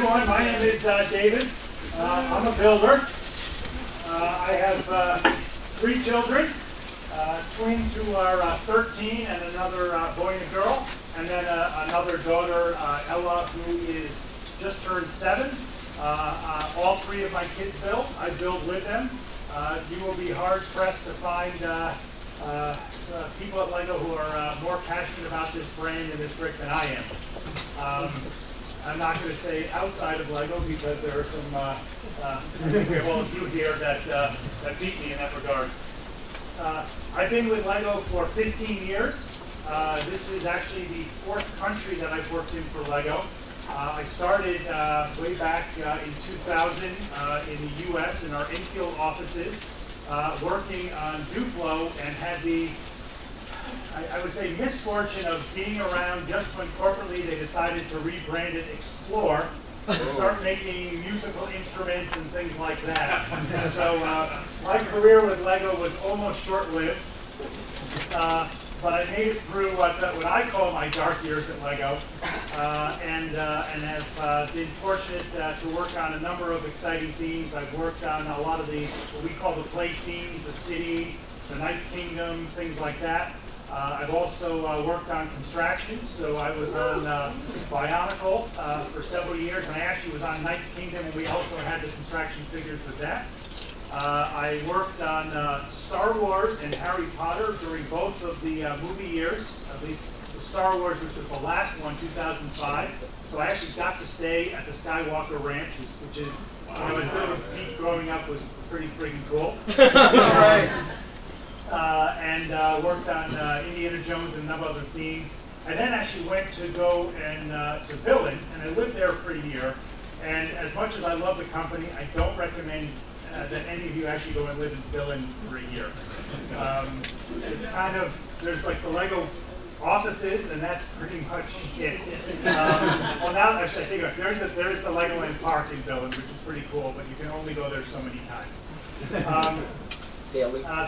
everyone. My name is David. I'm a builder. I have 3 children, twins who are 13 and another boy and girl, and then another daughter, Ella, who is just turned 7. All 3 of my kids build. I build with them. You will be hard-pressed to find people at LEGO who are more passionate about this brand and this brick than I am. I'm not going to say outside of LEGO because there are some, I think we have all of you here that beat me in that regard. I've been with LEGO for 15 years. This is actually the 4th country that I've worked in for LEGO. I started way back in 2000 in the US in our infield offices, working on Duplo, and had the, I would say, misfortune of being around just when corporately they decided to rebrand it Explore and start making musical instruments and things like that. So my career with LEGO was almost short-lived, but I made it through what I call my dark years at LEGO, and have been fortunate to work on a number of exciting themes. I've worked on a lot of the what we call the play themes, the city, the Nice Kingdom, things like that. I've also worked on construction, so I was on Bionicle for several years, and I actually was on Knight's Kingdom, and we also had the construction figures with that. I worked on Star Wars and Harry Potter during both of the movie years, at least the Star Wars, which was the last one, 2005. So I actually got to stay at the Skywalker Ranch, which is, you know, as good of a peak growing up was pretty freaking cool. And worked on Indiana Jones and a number of other themes. I then actually went to go and to Villain, and I lived there for a year. And as much as I love the company, I don't recommend that any of you actually go and live in Villain for a year. It's kind of, there's like the LEGO offices, and that's pretty much it. Well, now actually I think there's the Legoland Park in Villain, which is pretty cool, but you can only go there so many times.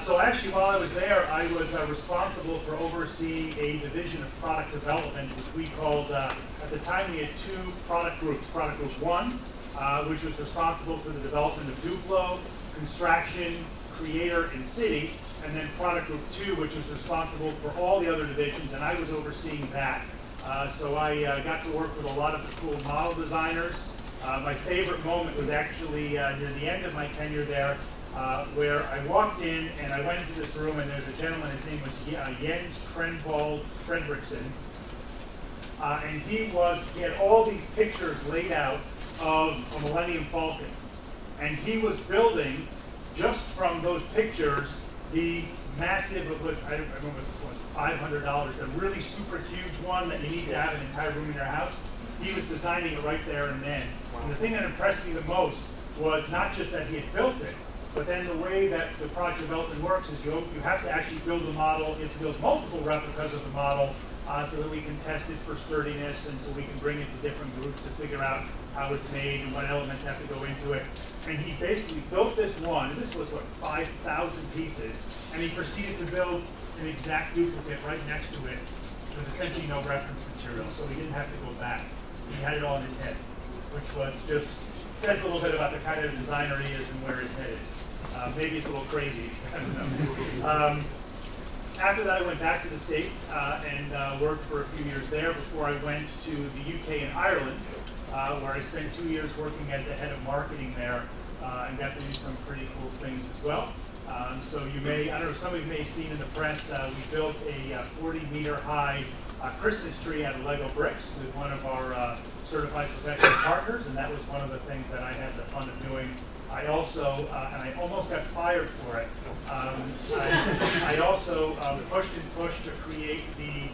So actually, while I was there, I was responsible for overseeing a division of product development, which we called, at the time we had 2 product groups. Product Group 1, which was responsible for the development of Duplo, Construction, Creator, and City, and then Product Group 2, which was responsible for all the other divisions, and I was overseeing that. So I got to work with a lot of the cool model designers. My favorite moment was actually near the end of my tenure there, where I walked in and I went into this room, and there's a gentleman, his name was Jens Krenvold Fredrickson, and he had all these pictures laid out of a Millennium Falcon, and he was building, just from those pictures, the massive, I don't remember what it was, $500, the really super huge one that you need to have an entire room in your house. He was designing it right there and then. And the thing that impressed me the most was not just that he had built it, but then the way that the product development works is you have to actually build a model. You have to build multiple replicas of the model so that we can test it for sturdiness, and so we can bring it to different groups to figure out how it's made and what elements have to go into it. And he basically built this one, and this was, what, 5,000 pieces, and he proceeded to build an exact duplicate right next to it with essentially no reference material, so he didn't have to go back. He had it all in his head, which was just, says a little bit about the kind of designer he is and where his head is. Maybe it's a little crazy, I don't know. After that, I went back to the States and worked for a few years there before I went to the UK and Ireland, where I spent 2 years working as the head of marketing there and got to do some pretty cool things as well. So you may, I don't know, some of you may have seen in the press, we built a 40-meter high Christmas tree out of Lego bricks with one of our certified professional partners, and that was one of the things that I had the fun of doing. I also, and I almost got fired for it, I also pushed and pushed to create the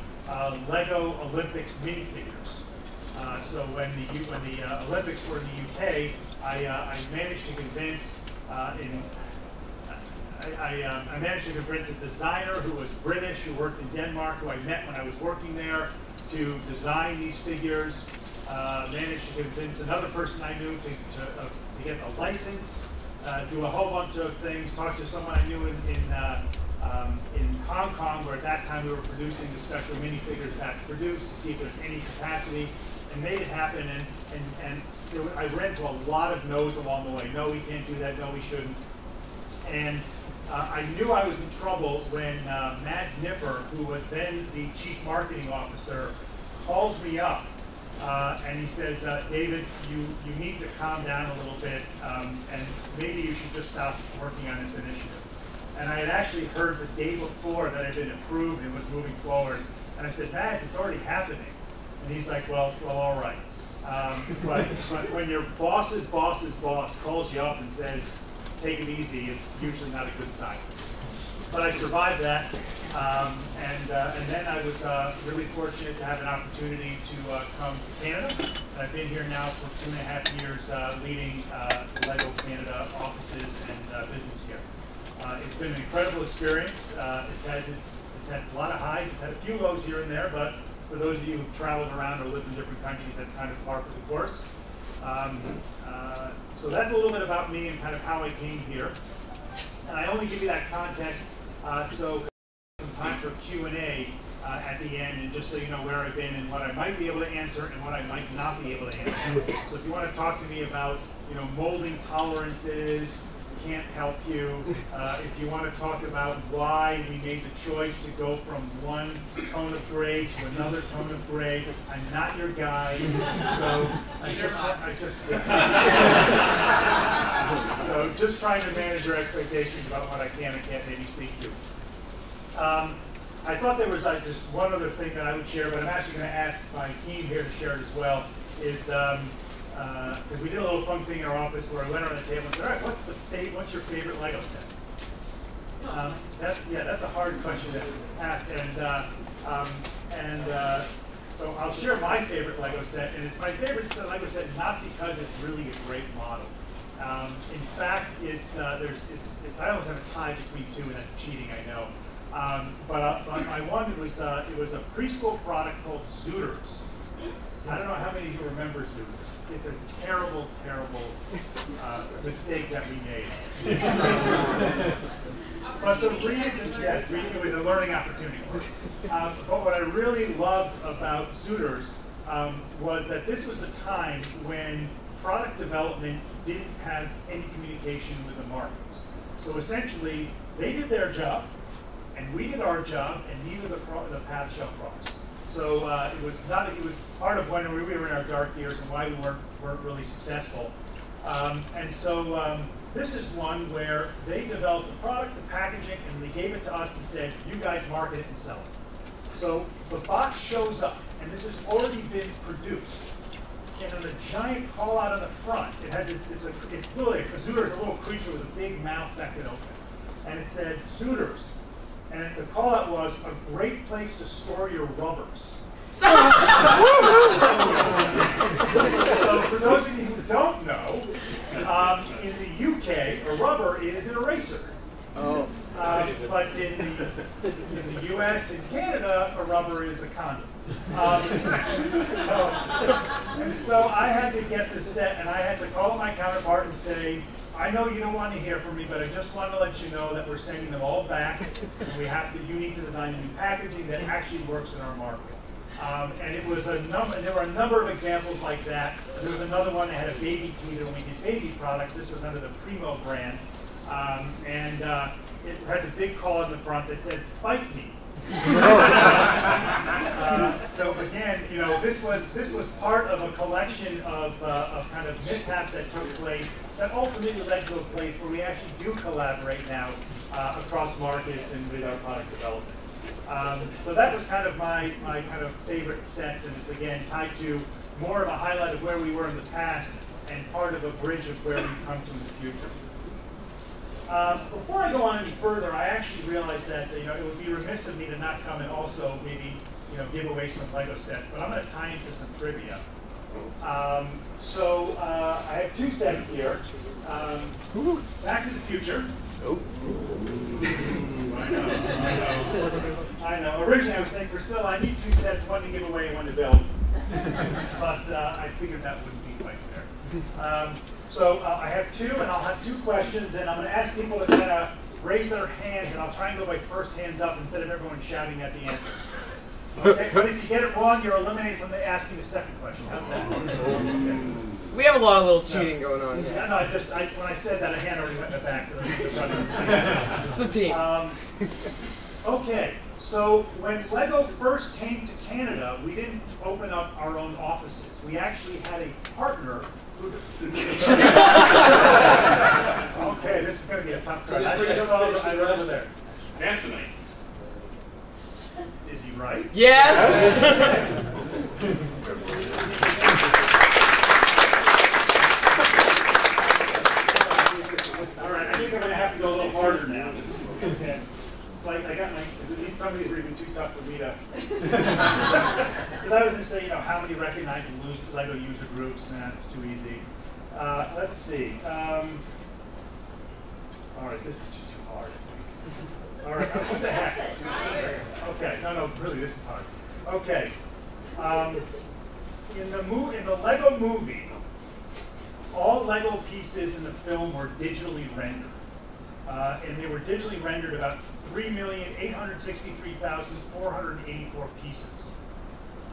Lego Olympics minifigures. So when the Olympics were in the UK, I managed to convince I managed to convince a designer who was British, who worked in Denmark, who I met when I was working there, to design these figures. Managed to convince another person I knew to get a license, do a whole bunch of things, talk to someone I knew in Hong Kong, where at that time we were producing the special minifigures that produced, to see if there's any capacity, and made it happen. And I ran into a lot of no's along the way. No, we can't do that. No, we shouldn't. And I knew I was in trouble when Mads Nipper, who was then the chief marketing officer, calls me up and he says, David, you need to calm down a little bit, and maybe you should just stop working on this initiative. And I had actually heard the day before that it had been approved and was moving forward. And I said, Mads, it's already happening. And he's like, well, all right. But when your boss's boss's boss calls you up and says, take it easy, it's usually not a good sign. But I survived that, and then I was really fortunate to have an opportunity to come to Canada. And I've been here now for 2.5 years, leading LEGO Canada offices and business here. It's been an incredible experience. It's had a lot of highs. It's had a few lows here and there, but for those of you who've traveled around or lived in different countries, that's kind of par for the course. So that's a little bit about me and kind of how I came here. And I only give you that context so some time for Q&A at the end, and just so you know where I've been and what I might be able to answer and what I might not be able to answer. So if you want to talk to me about, molding tolerances, can't help you. If you want to talk about why we made the choice to go from one tone of gray to another tone of gray, I'm not your guy. So so just trying to manage your expectations about what I can and can't maybe speak to. I thought there was just one other thing that I would share, but I'm actually going to ask my team here to share it as well, is because we did a little fun thing in our office where I went around the table and said, all right, what's your favorite Lego set? That's a hard question to ask, and so I'll share my favorite Lego set, and it's my favorite Lego set not because it's really a great model. In fact, it's I almost have a tie between two, and that's cheating, I know. But my one was it was a preschool product called Zooters. I don't know how many of you remember Zooters. It's a terrible, terrible mistake that we made. But the reason, yes, it was a learning opportunity for us. But what I really loved about Zooters was that this was a time when product development didn't have any communication with the markets. So essentially, they did their job, and we did our job, and neither the paths shall cross. So it was part of when we were in our dark years and why we weren't really successful. And so this is one where they developed the product, the packaging, and they gave it to us and said, you guys market it and sell it. So the box shows up, and this has already been produced. And on a giant call out on the front, it has it's literally a Zooters, a little creature with a big mouth that could open. And it said, Zooters. And the call out was a great place to store your rubbers. So for those of you who don't know, in the UK, a rubber is an eraser. But in the US and Canada, a rubber is a condom. And so I had to get this set, and I had to call my counterpart and say, I know you don't want to hear from me, but I just want to let you know that we're sending them all back. And you need to design new packaging that actually works in our market. And it was there were a number of examples like that. There was another one that had a baby teeter when we did baby products. This was under the Primo brand. And it had the big call in the front that said, "Fight me." So again, this was part of a collection of kind of mishaps that took place that ultimately led to a place where we actually do collaborate now across markets and with our product development. So that was kind of my kind of favorite sets, and it's again tied to more of a highlight of where we were in the past and part of a bridge of where we've come to in the future. Before I go on any further, I actually realized that it would be remiss of me to not come and also maybe give away some Lego sets, but I'm going to tie into some trivia. So I have two sets here. Back to the Future. I know. Originally I was saying, Priscilla, I need two sets, one to give away and one to build. But I figured that wouldn't be quite fair. So I have two, and I'll have two questions, and I'm going to ask people to kind of raise their hands, and I'll try and go by first hands up instead of everyone shouting at the answers. Okay, but if you get it wrong, you're eliminated from asking the second question. How's that? Okay. We have a lot of little cheating going on here. Yeah, no, when I said that, a hand already went in the back. It's the team. Okay, so when Lego first came to Canada, we didn't open up our own offices. We actually had a partner who okay, this is going to be a tough crowd. I read over there. Samsonite. Is he right? Yes! All right, I think I'm going to have to go a little harder now. Okay. So I got my, some of these are even too tough for me to, because I was going to say, how many recognize the Lego user groups? Nah, it's too easy. Let's see. All right, this is too hard. All right, what the heck? Okay, no, really, this is hard. Okay, in the Lego movie, all Lego pieces in the film were digitally rendered, and they were digitally rendered about 3,863,484 pieces.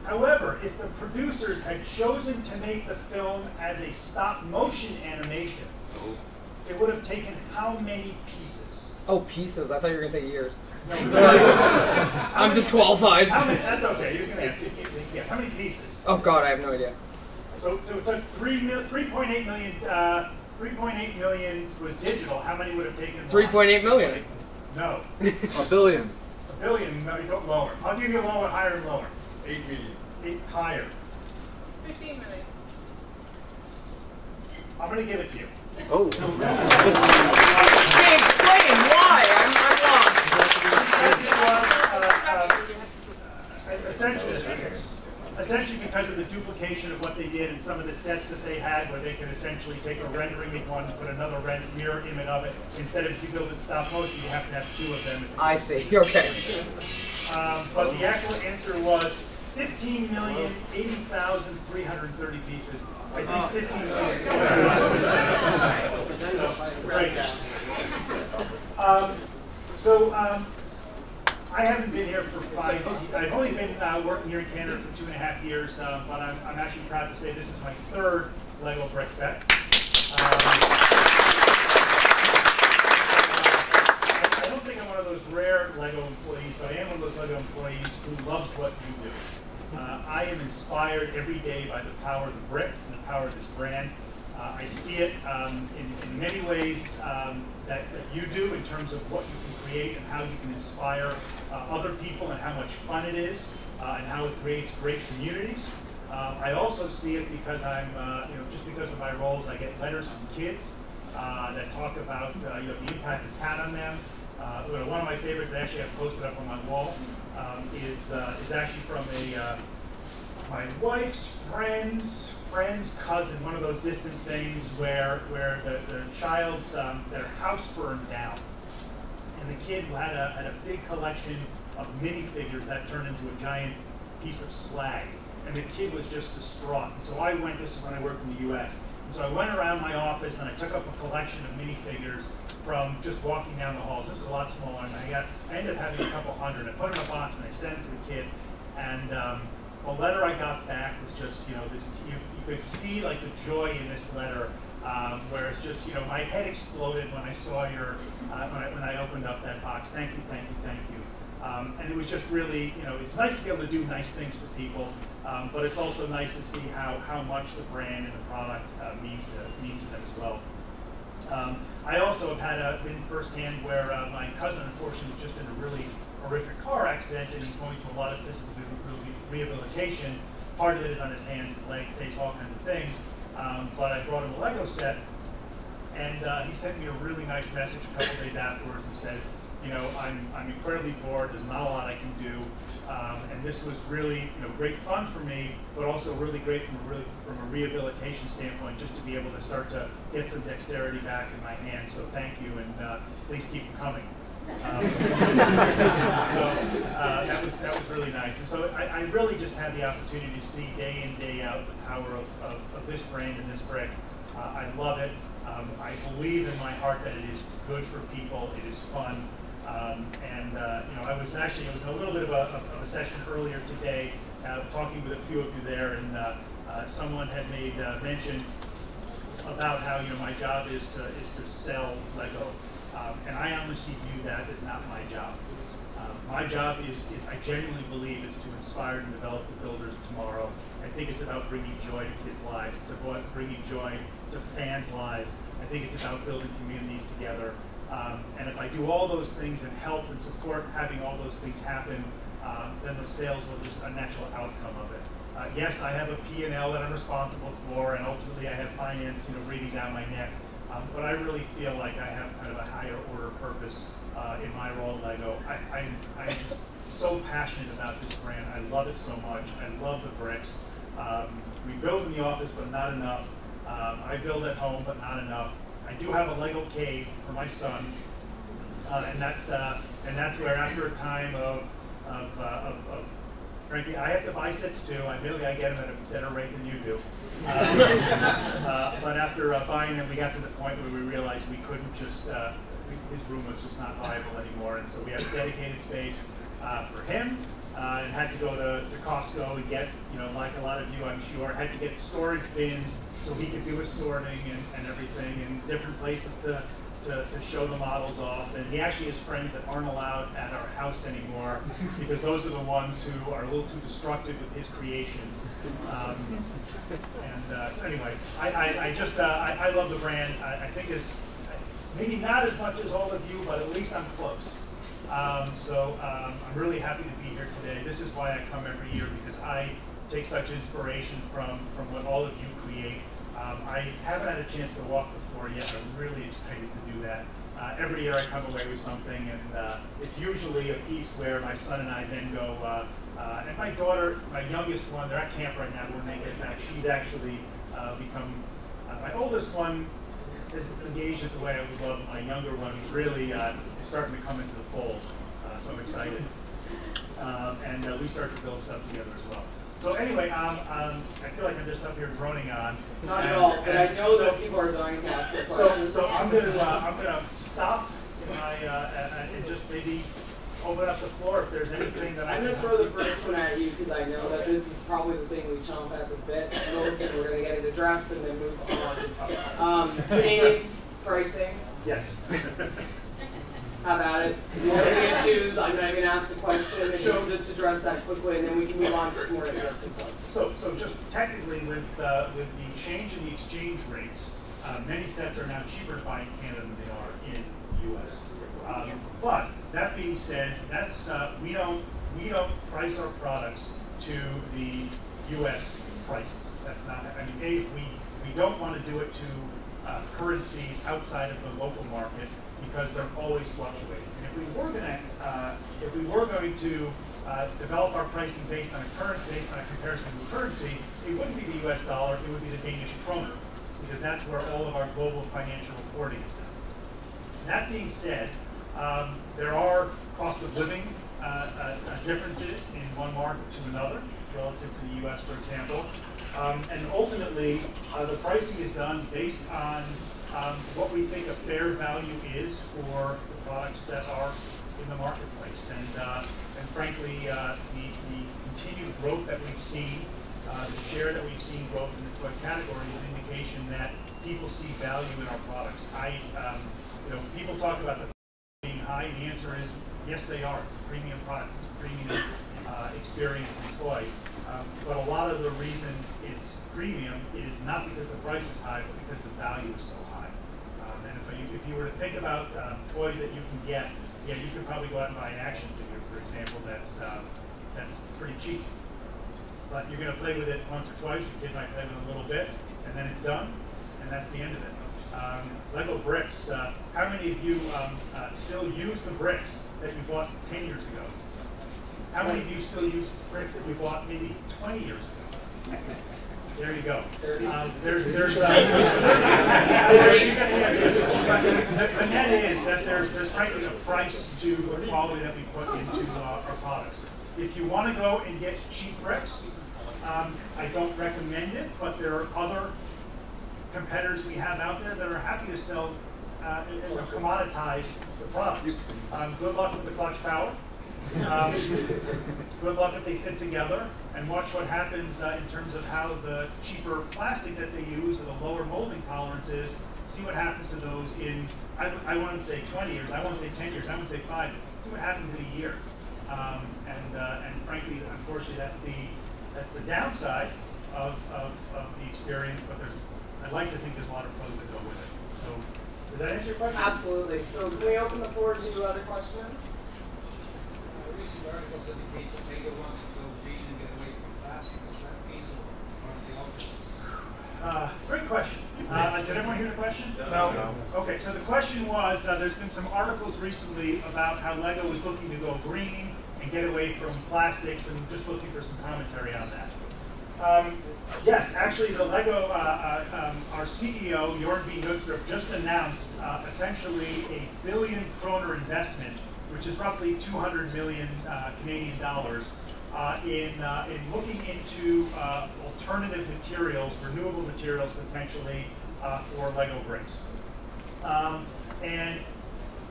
However, if the producers had chosen to make the film as a stop-motion animation, it would have taken how many pieces? Oh, pieces. I thought you were going to say years. No, I'm disqualified. That's okay. You're going to have to guess. How many pieces? Oh, God, I have no idea. So it took 3.8 million. 3.8 million was digital. How many would have taken? 3.8 million. No. A billion. A billion. No, you go lower. I'll give you lower, higher, and lower. 8 million. 8 higher. 15 million. I'm going to give it to you. Oh. Hey, explain why. I'm lost. Essentially because of the duplication of what they did and some of the sets that they had, where they could essentially take a rendering of one, put another mirror image of it. Instead of if you build it stop motion, you have to have 2 of them. I see. Okay. But the actual answer was 15,080,330 pieces. I think 15 million. I haven't been here for 5 years. I've only been working here in Canada for 2.5 years, but I'm actually proud to say this is my 3rd Lego Brickfete. I don't think I'm one of those rare Lego employees, but I am one of those Lego employees who loves what you do. I am inspired every day by the power of the brick and the power of this brand. I see it in many ways that you do in terms of what you can create and how you can inspire other people and how much fun it is and how it creates great communities. I also see it because I'm, just because of my roles, I get letters from kids that talk about the impact it's had on them. One of my favorites I actually have posted up on my wall is actually from my wife's friend's cousin, one of those distant things where the child's their house burned down, and the kid had a big collection of minifigures that turned into a giant piece of slag, and the kid was just distraught. And so I went. This is when I worked in the U.S. And so I went around my office and I took up a collection of minifigures from just walking down the halls. This is a lot smaller, and I ended up having a couple hundred. I put them in a box and I sent it to the kid, and the letter I got back was just, this. You could see like the joy in this letter, where it's just, my head exploded when I saw your, when I opened up that box. Thank you, thank you, thank you. And it was just really, it's nice to be able to do nice things for people, but it's also nice to see how much the brand and the product means to them as well. I also have been firsthand where my cousin, unfortunately, was just in a really horrific car accident, and he's going through a lot of physical rehabilitation. Part of it is on his hands, leg, face, all kinds of things. But I brought him a Lego set, and he sent me a really nice message a couple days afterwards. He says, I'm incredibly bored. There's not a lot I can do, and this was really, great fun for me, but also really great from a rehabilitation standpoint, just to be able to start to get some dexterity back in my hands. So thank you, and please keep them coming. That was really nice. And so I really just had the opportunity to see day in, day out the power of this brand and this brick. I love it. I believe in my heart that it is good for people. It is fun. I was in a little bit of a session earlier today, talking with a few of you there, and someone had made mention about how my job is to sell Lego, and I honestly view that as not my job. My job is I genuinely believe is to inspire and develop the builders of tomorrow. I think it's about bringing joy to kids' lives. It's about bringing joy to fans' lives. I think it's about building communities together. And if I do all those things and help and support having all those things happen, then the sales will just a natural outcome of it. Yes, I have a P&L that I'm responsible for, and ultimately I have finance, breathing down my neck. But I really feel like I have kind of a higher order purpose in my role at Lego. I'm just so passionate about this brand. I love it so much. I love the bricks. We build in the office, but not enough. I build at home, but not enough. I do have a Lego cave for my son, and that's where after a time of frankly, I have to buy sets too. Admittedly, I get them at a better rate than you do. But after buying them, we got to the point where we realized we couldn't just, his room was just not viable anymore. And so we had a dedicated space for him and had to go to Costco and get, like a lot of you, I'm sure, had to get storage bins so he could do his sorting and everything, and different places to show the models off. And he actually has friends that aren't allowed at our house anymore because those are the ones who are a little too destructive with his creations. So anyway, I love the brand. I think it's maybe not as much as all of you, but at least I'm close. I'm really happy to be here today. This is why I come every year, because I take such inspiration from what all of you create. I haven't had a chance to walk the floor yet. I'm really excited to do that. Every year I come away with something, and it's usually a piece where my son and I then go, and my daughter, my youngest one, they're at camp right now when they get back. She's actually become, my oldest one isn't engaged in the way I would love my younger one. He's really starting to come into the fold, so I'm excited. And we start to build stuff together as well. So anyway, I feel like I'm just up here droning on. Not at all, but I know that people are going to ask their questions. So I'm gonna stop and just maybe open up the floor if there's anything that I'm going to throw the first one at you because I know that this is probably the thing we chomp at the bit most, and we're going to get into draft and then move on. Canadian pricing. Yes. How about it? If you have any issues, I'm not even going to ask the question, and you'll just address that quickly, and then we can move on to some more interesting questions. So just technically, with the change in the exchange rates, many sets are now cheaper to buy in Canada than they are in the U.S. But that being said, that's we don't price our products to the U.S. prices. That's not. I mean, we don't want to do it to currencies outside of the local market, because they're always fluctuating. And if we were going to develop our pricing based on a comparison to currency, it wouldn't be the US dollar, it would be the Danish kroner, because that's where all of our global financial reporting is done. That being said, there are cost of living differences in one market to another, relative to the US, for example. And ultimately, the pricing is done based on what we think a fair value is for the products that are in the marketplace. And frankly, the continued growth that we've seen, the share that we've seen growth in the toy category is an indication that people see value in our products. People talk about the being high, and the answer is yes, they are. It's a premium product. It's a premium experience and toy. But a lot of the reason it's premium is not because the price is high, but because the value is so high. And if you were to think about toys that you can get, you could probably go out and buy an action figure, for example, that's pretty cheap. But you're going to play with it once or twice. The kid might play with it a little bit, and then it's done, and that's the end of it. Lego bricks. How many of you still use the bricks that you bought 10 years ago? How many of you still use bricks that we bought maybe 20 years ago? There you go. The net is that there's frankly a price to the quality that we put into our products. If you want to go and get cheap bricks, I don't recommend it, but there are other competitors we have out there that are happy to sell commoditize the products. Good luck with the clutch power. Good luck if they fit together, and watch what happens in terms of how the cheaper plastic that they use or the lower molding tolerance tolerances, see what happens to those in, I want to say 20 years, I want to say 10 years, I want to say 5 years, see what happens in a year. And frankly, unfortunately, that's the downside of the experience, but I'd like to think there's a lot of pros that go with it. So, does that answer your question? Absolutely. So can we open the floor to other questions? A recent article indicates that Lego wants to go green and get away from plastic. Is that feasible? Or is the opposite? Great question. Did everyone hear the question? No. Okay, so the question was, there's been some articles recently about how Lego is looking to go green and get away from plastics, and just looking for some commentary on that. Yes, actually, the Lego, our CEO, Jorn B. Knudstrup, just announced essentially a $1 billion kroner investment, which is roughly 200 million Canadian dollars, in looking into alternative materials, renewable materials potentially for Lego bricks. And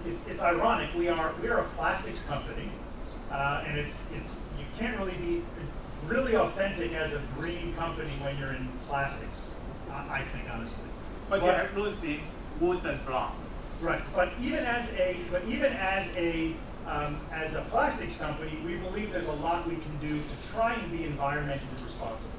it's ironic. We are a plastics company, and you can't really be really authentic as a green company when you're in plastics, I think, honestly. But you're losing wood and blocks. Right, but even as a plastics company, we believe there's a lot we can do to try and be environmentally responsible.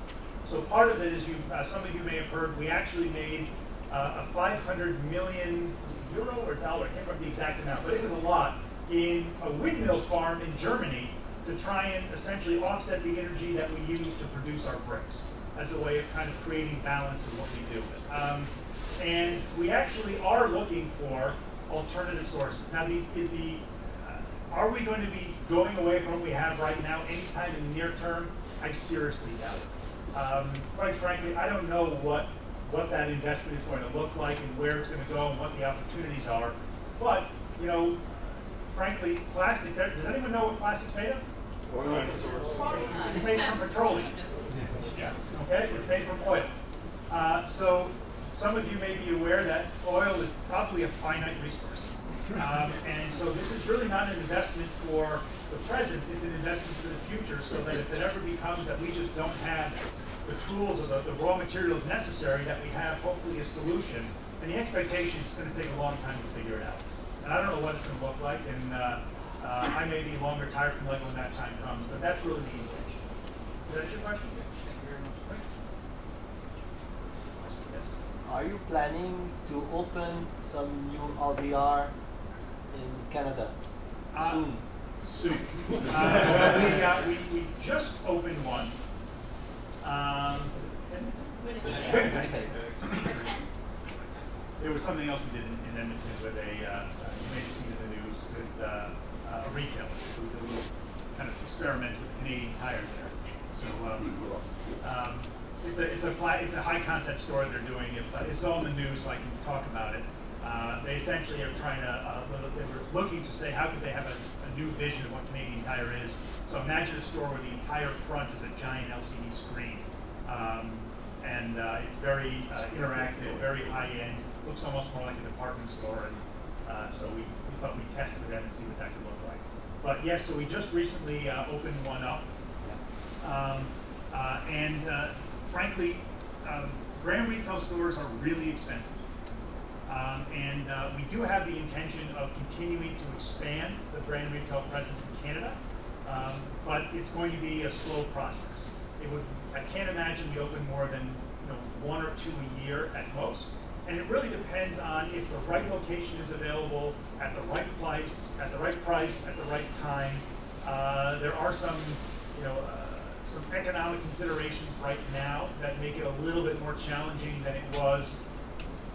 So part of it is, some of you may have heard, we actually made a 500 million euro or dollar, I can't remember the exact amount, but it was a lot, in a windmill farm in Germany to try and essentially offset the energy that we use to produce our bricks as a way of kind of creating balance in what we do. And we actually are looking for alternative sources. Now, are we going to be going away from what we have right now anytime in the near term? I seriously doubt it. Quite frankly, I don't know what that investment is going to look like and where it's going to go and what the opportunities are. But, frankly, plastics, does anyone know what plastic's made of? It's made from petroleum. Yeah. Okay, it's made from oil. So some of you may be aware that oil is probably a finite resource. And so this is really not an investment for the present, it's an investment for the future, so that if it ever becomes that we just don't have the tools or the raw materials necessary, that we have hopefully a solution. And the expectation is it's going to take a long time to figure it out. And I don't know what it's going to look like, and I may be long retired from Lego when that time comes, but that's really the intention. Is that your question? Thank you very much. Yes. Are you planning to open some new LDR in Canada soon? Soon. We just opened one. Winnipeg. There was something else we did in Edmonton with you may have seen in the news, with a retailer. So we did a little kind of experiment with Canadian Tire there. So it's a high concept store they're doing. It's all in the news, so I can talk about it. They essentially are trying to, they were looking to say how could they have a new vision of what Canadian Tire is. So imagine a store where the entire front is a giant LCD screen. And it's very interactive, very high-end, looks almost more like a department store. And so we thought we'd test it with them and see what that could look like. But yes, so we just recently opened one up. Frankly, brand retail stores are really expensive. We do have the intention of continuing to expand the brand retail presence in Canada, but it's going to be a slow process. I can't imagine we open more than 1 or 2 a year at most, and it really depends on if the right location is available at the right price, at the right time. There are some economic considerations right now that make it a little bit more challenging than it was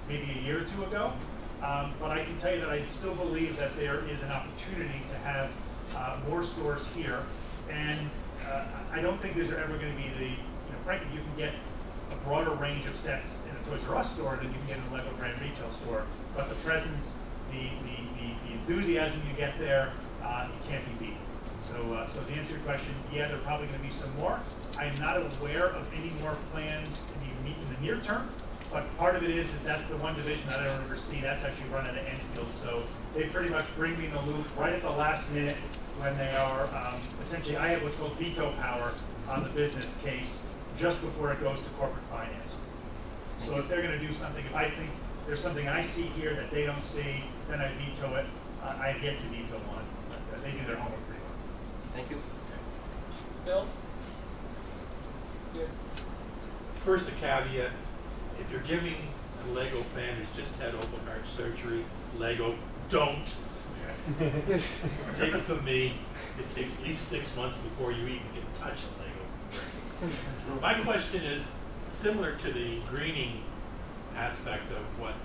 maybe a year or 2 ago. But I can tell you that I still believe that there is an opportunity to have more stores here, and I don't think there's ever going to be frankly, you can get a broader range of sets in a Toys R Us store than you can get in a Lego brand retail store. But the presence, the enthusiasm you get there, it can't be beat. So to answer your question, yeah, there are probably going to be some more. I am not aware of any more plans in the near term, but part of it is that's the one division that I don't oversee. That's actually run out of Enfield, so they pretty much bring me in the loop right at the last minute when they are, essentially I have what's called veto power on the business case just before it goes to corporate finance. So if they're going to do something, if I think there's something I see here that they don't see, then I veto it. I get to veto one. But they do their homework pretty well. Thank you. Bill? Here. First, a caveat: if you're giving a Lego fan who's just had open heart surgery Lego, don't. Take it from me, it takes at least 6 months before you even can touch a Lego. My question is similar to the greening aspect of what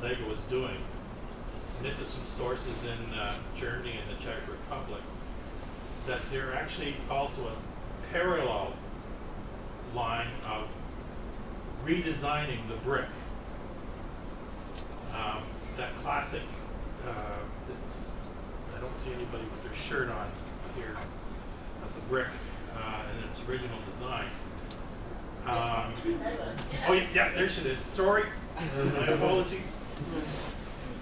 Lego is doing. And this is some sources in Germany and the Czech Republic, that there actually also a parallel line of redesigning the brick. That classic, I don't see anybody with their shirt on here, of the brick in its original design. Oh yeah, there she is. Sorry, my apologies.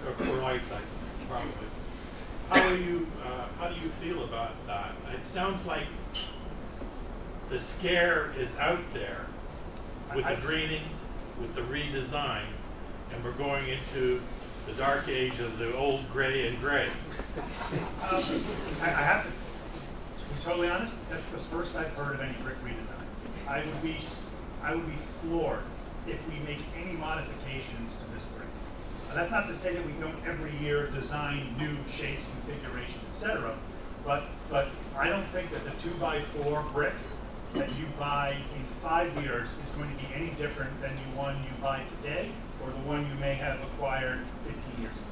Or poor eyesight, probably. How do you feel about that? It sounds like the scare is out there with the greening, with the redesign, and we're going into the dark age of the old gray and gray. I have to be totally honest, that's the first I've heard of any brick redesign. I would be floored if we make any modifications to this brick. That's not to say that we don't every year design new shapes, configurations, etc. But I don't think that the 2x4 brick that you buy in 5 years is going to be any different than the one you buy today or the one you may have acquired 15 years ago.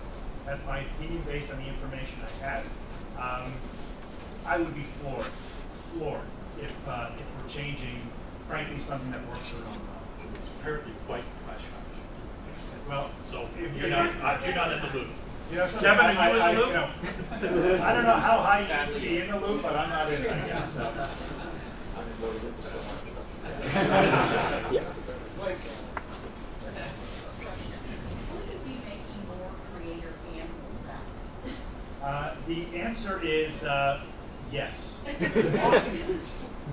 That's my opinion based on the information I have. I would be floored if we're changing, frankly, something that works so well. It's apparently quite hush. Well, so you're not in the loop. You know, Kevin, are you in the loop? I don't know how high you need to be in the loop, but I'm not in it, I guess. So. Yeah. Will you be making more creator animal sets? The answer is yes.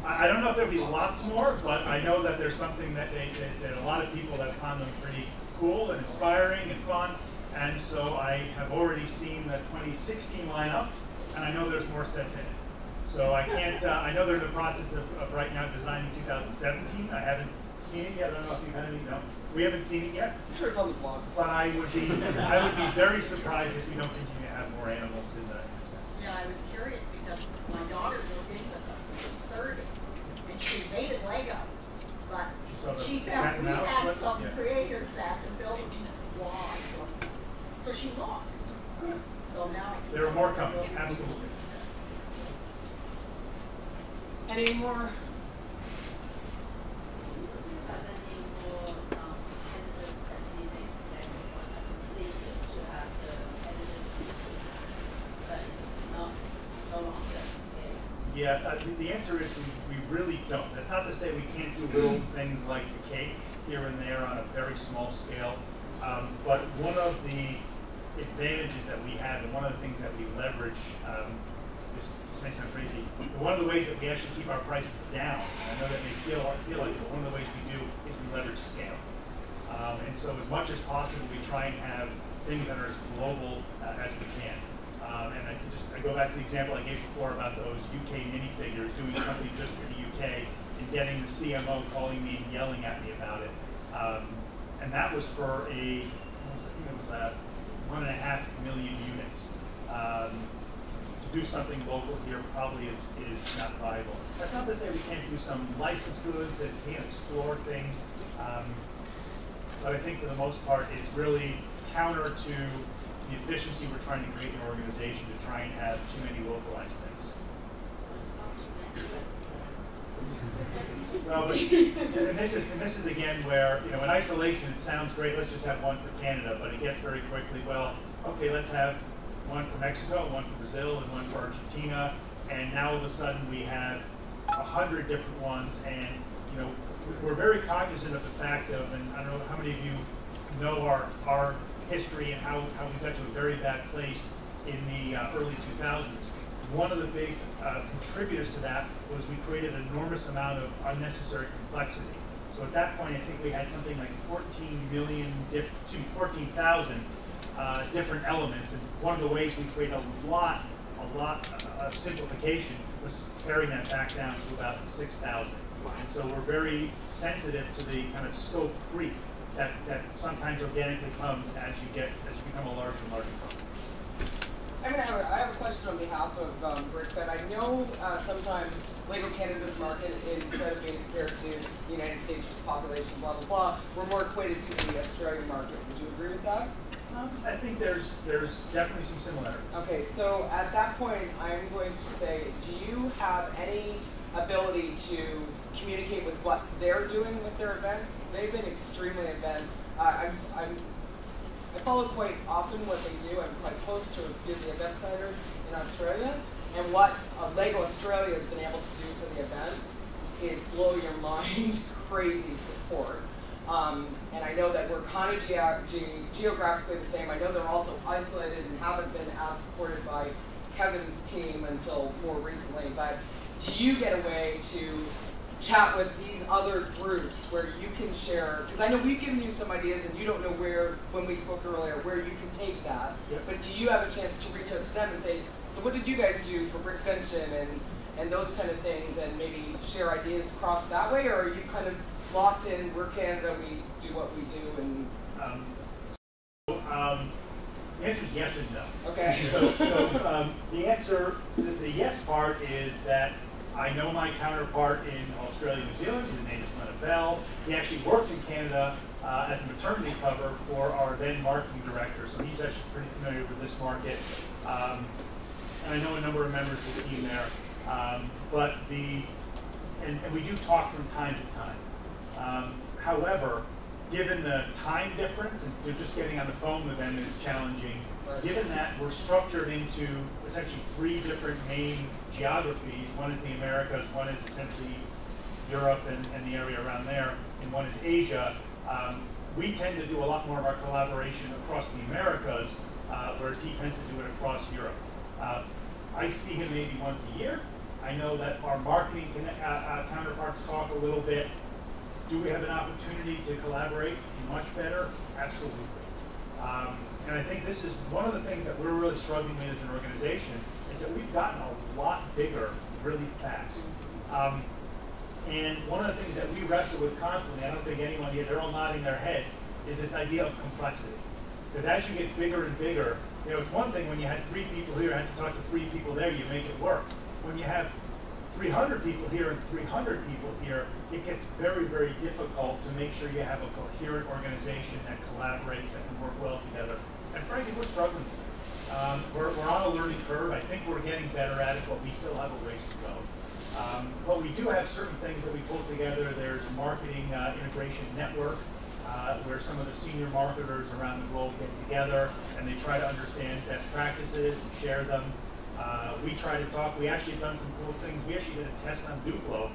I don't know if there'll be lots more, but I know that there's something that that a lot of people have found them pretty cool and inspiring and fun. And so I have already seen the 2016 lineup, and I know there's more sets in it. So I can't, I know they're in the process of right now designing 2017. I haven't seen it yet. I don't know if you've had any, no. We haven't seen it yet. I'm sure it's on the blog. But I would be very surprised if we don't continue to have more animals in the sets. Yeah, I was curious because my daughter moved in with us when she was 30, and she made it Lego, but she found we had some creator sets and built them in a blog. So she lost. So now there are more coming, absolutely. Any more? Yeah, the answer is we really don't. That's not to say we can't do little things like the cake here and there on a very small scale. But one of the advantages that we have, and one of the things that we leverage, this may sound crazy, but one of the ways that we actually keep our prices down, and I know that may feel like it, but one of the ways we do is we leverage scale. And so as much as possible, we try and have things that are as global as we can. And I go back to the example I gave before about those UK minifigures, doing something just for the UK, and getting the CMO calling me and yelling at me about it. And that was for I think it was 1.5 million units. To do something local here probably is not viable. That's not to say we can't do some licensed goods and can't explore things, but I think for the most part it's really counter to the efficiency we're trying to create in an organization to try and have too many localized things. Well, but, and this is again where, you know, in isolation it sounds great, let's just have one for Canada, but it gets very quickly, well, okay, let's have one for Mexico, one for Brazil, and one for Argentina, and now all of a sudden we have 100 different ones, and you know, we're very cognizant of the fact of, and I don't know how many of you know our history and how we got to a very bad place in the early 2000s. One of the big contributors to that was we created an enormous amount of unnecessary complexity. So at that point, I think we had something like 14,000 different elements. And one of the ways we create a lot of simplification was carrying that back down to about 6,000. And so we're very sensitive to the kind of scope creep that sometimes organically comes as you become a larger and larger company. I have a question on behalf of Brickfete. I know sometimes Lego Canada's market, instead of being compared to the United States population, blah, blah, blah, we're more equated to the Australian market. Would you agree with that? I think there's definitely some similarities. Okay, so at that point, I'm going to say, do you have any ability to communicate with what they're doing with their events? They've been extremely I follow quite often what they do. I'm quite close to a few of the event planners in Australia, and what Lego Australia has been able to do for the event is blow your mind, crazy support. And I know that we're kind of geographically the same. I know they're also isolated and haven't been as supported by Kevin's team until more recently, but do you get a way to chat with these other groups where you can share, because I know we've given you some ideas and you don't know where, when we spoke earlier, where you can take that, but do you have a chance to reach out to them and say, so what did you guys do for Brickfete and those kind of things, and maybe share ideas across that way, or are you kind of locked in, we're Canada, we do what we do, and... The answer is yes and no. Okay. The answer, the yes part is that I know my counterpart in Australia and New Zealand. His name is Glenn Bell. He actually worked in Canada as a maternity cover for our then marketing director, so he's actually pretty familiar with this market. And I know a number of members of the team there. And we do talk from time to time. However, given the time difference, and just getting on the phone with them is challenging, given that we're structured into essentially 3 different main geographies, one is the Americas, one is essentially Europe and the area around there, and one is Asia, we tend to do a lot more of our collaboration across the Americas, whereas he tends to do it across Europe. I see him maybe once a year. I know that our marketing counterparts talk a little bit. Do we have an opportunity to collaborate much better? Absolutely. And I think this is one of the things that we're really struggling with as an organization, is that we've gotten a lot bigger really fast. And one of the things that we wrestle with constantly, I don't think anyone here, they're all nodding their heads, is this idea of complexity. Because as you get bigger and bigger, it's one thing when you had 3 people here, had to talk to 3 people there, you make it work. When you have 300 people here and 300 people here, it gets very, very difficult to make sure you have a coherent organization that collaborates, that can work well together. And frankly, we're struggling with it. We're on a learning curve. I think we're getting better at it, but we still have a ways to go. But we do have certain things that we pull together. There's a marketing integration network where some of the senior marketers around the globe get together and they try to understand best practices and share them. We try to talk. We actually have done some cool things. We actually did a test on Duplo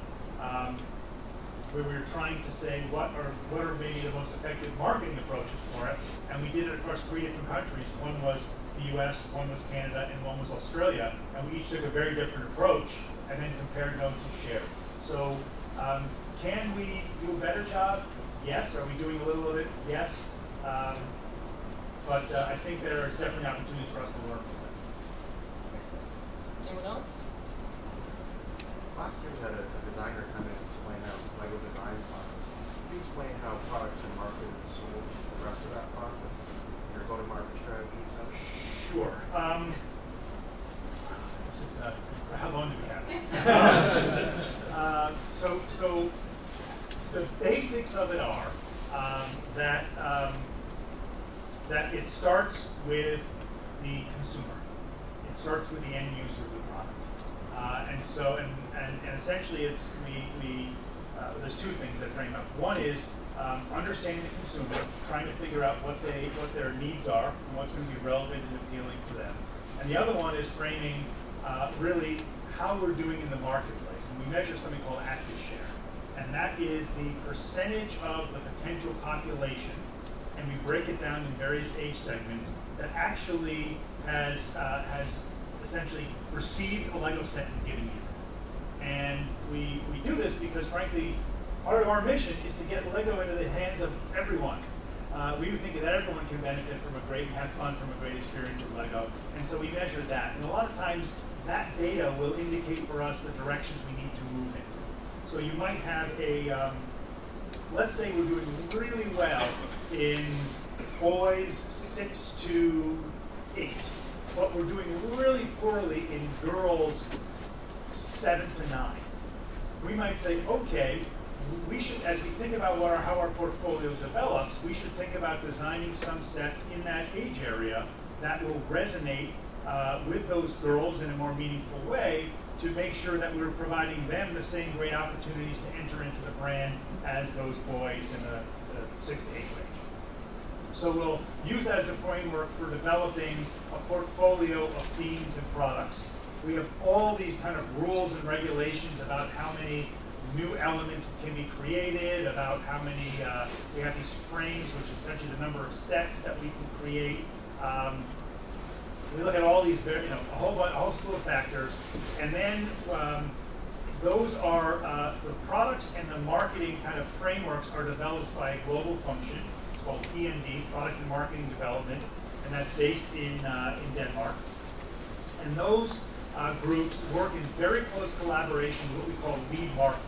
where we were trying to say what are maybe the most effective marketing approaches for it, and we did it across 3 different countries. One was the U.S., one was Canada, and one was Australia, and we each took a very different approach and then compared notes and shared. So can we do a better job? Yes. Are we doing a little of it? Yes. But I think there's definitely opportunities for us to learn from that. Anyone else? Last year we had a designer come in and explain how Lego design process. Can you explain how products and marketing is sold, the rest of that process, your go-to-market strategy, etc.? Sure. This is how long do we have? So the basics of it are that it starts with the consumer. It starts with the end user of the product. And essentially it's there's 2 things that frame up. One is understanding the consumer, trying to figure out what their needs are and what's going to be relevant and appealing to them. And the other one is framing really how we're doing in the marketplace. And we measure something called active share. And that is the percentage of the potential population, and we break it down in various age segments, that actually has essentially received a Lego set in a given year. And we do this because, frankly, part of our mission is to get Lego into the hands of everyone. We think that everyone can benefit from a great, have fun from a great experience with Lego, and so we measure that. And a lot of times, that data will indicate for us the directions we need to move into. So you might have a, let's say we're doing really well in boys 6 to 8, but we're doing really poorly in girls 7 to 9. We might say, okay, we should, as we think about how our portfolio develops, we should think about designing some sets in that age area that will resonate with those girls in a more meaningful way, to make sure that we're providing them the same great opportunities to enter into the brand as those boys in the 6 to 8 range. So we'll use that as a framework for developing a portfolio of themes and products. We have all these kind of rules and regulations about how many new elements can be created, about how many, we have these frames, which is essentially the number of sets that we can create. We look at all these, a whole slew of factors, and then those are the products and the marketing kind of frameworks are developed by a global function. It's called PMD, Product and Marketing Development, and that's based in Denmark. And those groups work in very close collaboration with what we call lead markets.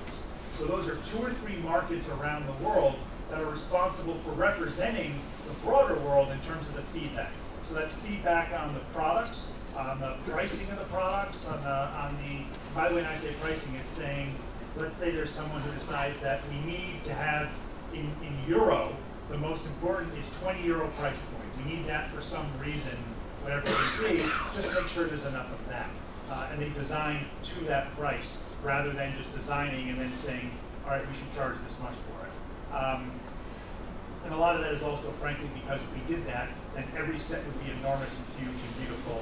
So those are 2 or 3 markets around the world that are responsible for representing the broader world in terms of the feedback. So that's feedback on the products, on the pricing of the products, on the by the way, when I say pricing, it's saying, let's say there's someone who decides that we need to have in euro, the most important is 20 euro price point. We need that for some reason, whatever it may be, just make sure there's enough of that. And they design to that price rather than just designing and then saying, all right, we should charge this much for it. And a lot of that is also, frankly, because if we did that, then every set would be enormous and huge and beautiful.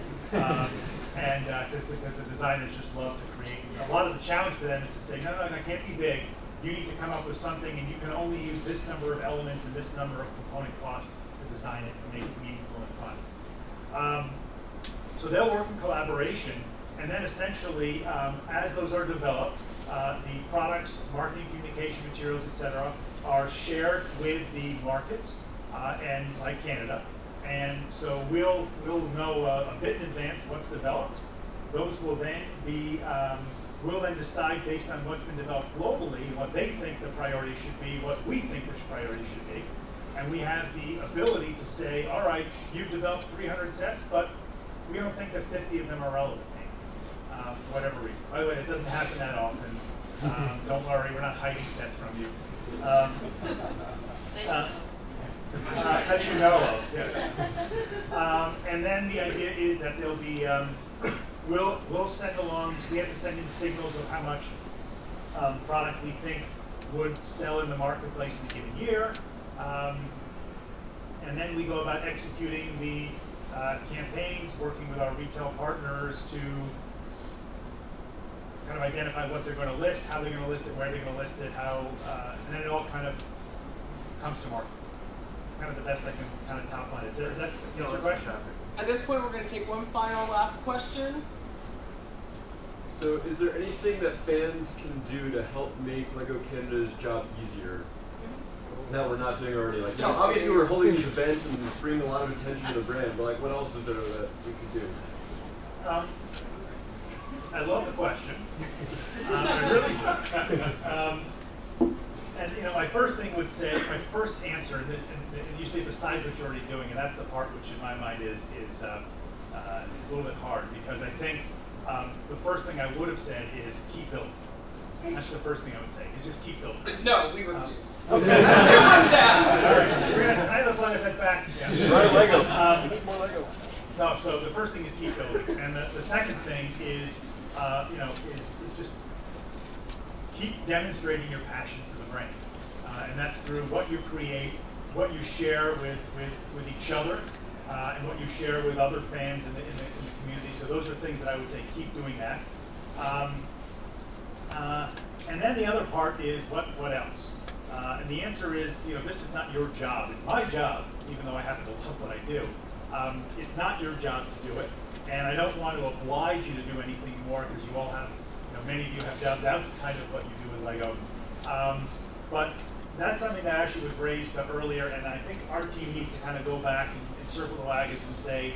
And because the designers just love to create. A lot of the challenge for them is to say, no, it can't be big. You need to come up with something, and you can only use this number of elements and this number of component costs to design it and make it meaningful and fun. So they'll work in collaboration, and then essentially, as those are developed, the products, marketing, communication materials, etc., are shared with the markets, and like Canada. And so we'll know a bit in advance what's developed. Those will then be, we'll then decide based on what's been developed globally, what they think the priority should be, what we think the priority should be. And we have the ability to say, all right, you've developed 300 sets, but we don't think that 50 of them are relevant, for whatever reason. By the way, it doesn't happen that often. Don't worry, we're not hiding sets from you. As you know of, yes. And then the idea is that there'll be, we'll send along, we have to send in signals of how much product we think would sell in the marketplace in a given year. And then we go about executing the campaigns, working with our retail partners to kind of identify what they're going to list, how they're going to list it, where they're going to list it, how, and then it all kind of comes to market. It's kind of the best I can kind of top line it. Is that your question? At this point, we're going to take one final last question. So is there anything that fans can do to help make LEGO Canada's job easier? That we're not doing already. Like, obviously we're holding these events and bringing a lot of attention to the brand, but like, what else is there that we could do? I love the question. I really do. And you know, my first thing would say, my first answer, and you say besides what you're already doing, and that's the part which in my mind is a little bit hard, because I think the first thing I would have said is keep building. That's the first thing I would say, is just keep building. No, we refuse. Okay. Too much data. All right. We're gonna, as long as that's back. Yeah. Right, Lego. We need more Lego. No, so the first thing is keep building, and the second thing is, is just keep demonstrating your passion for the brand, and that's through what you create, what you share with each other, and what you share with other fans in the community. So those are things that I would say keep doing that. And then the other part is what else? And the answer is, this is not your job. It's my job, even though I happen to love what I do. It's not your job to do it, and I don't want to oblige you to do anything more, because you all have, many of you have jobs outside of what you do with LEGO. But that's something that actually was raised earlier, and I think our team needs to kind of go back and circle the wagons and say,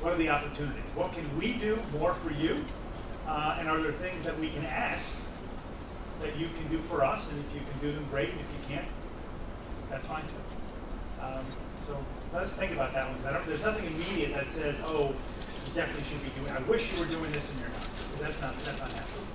what are the opportunities? What can we do more for you? And are there things that we can ask that you can do for us? And if you can do them, great. And if you can't, that's fine too. So let's think about that one. There's nothing immediate that says, oh, you definitely should be doing. I wish you were doing this and you're not. Because that's not happening.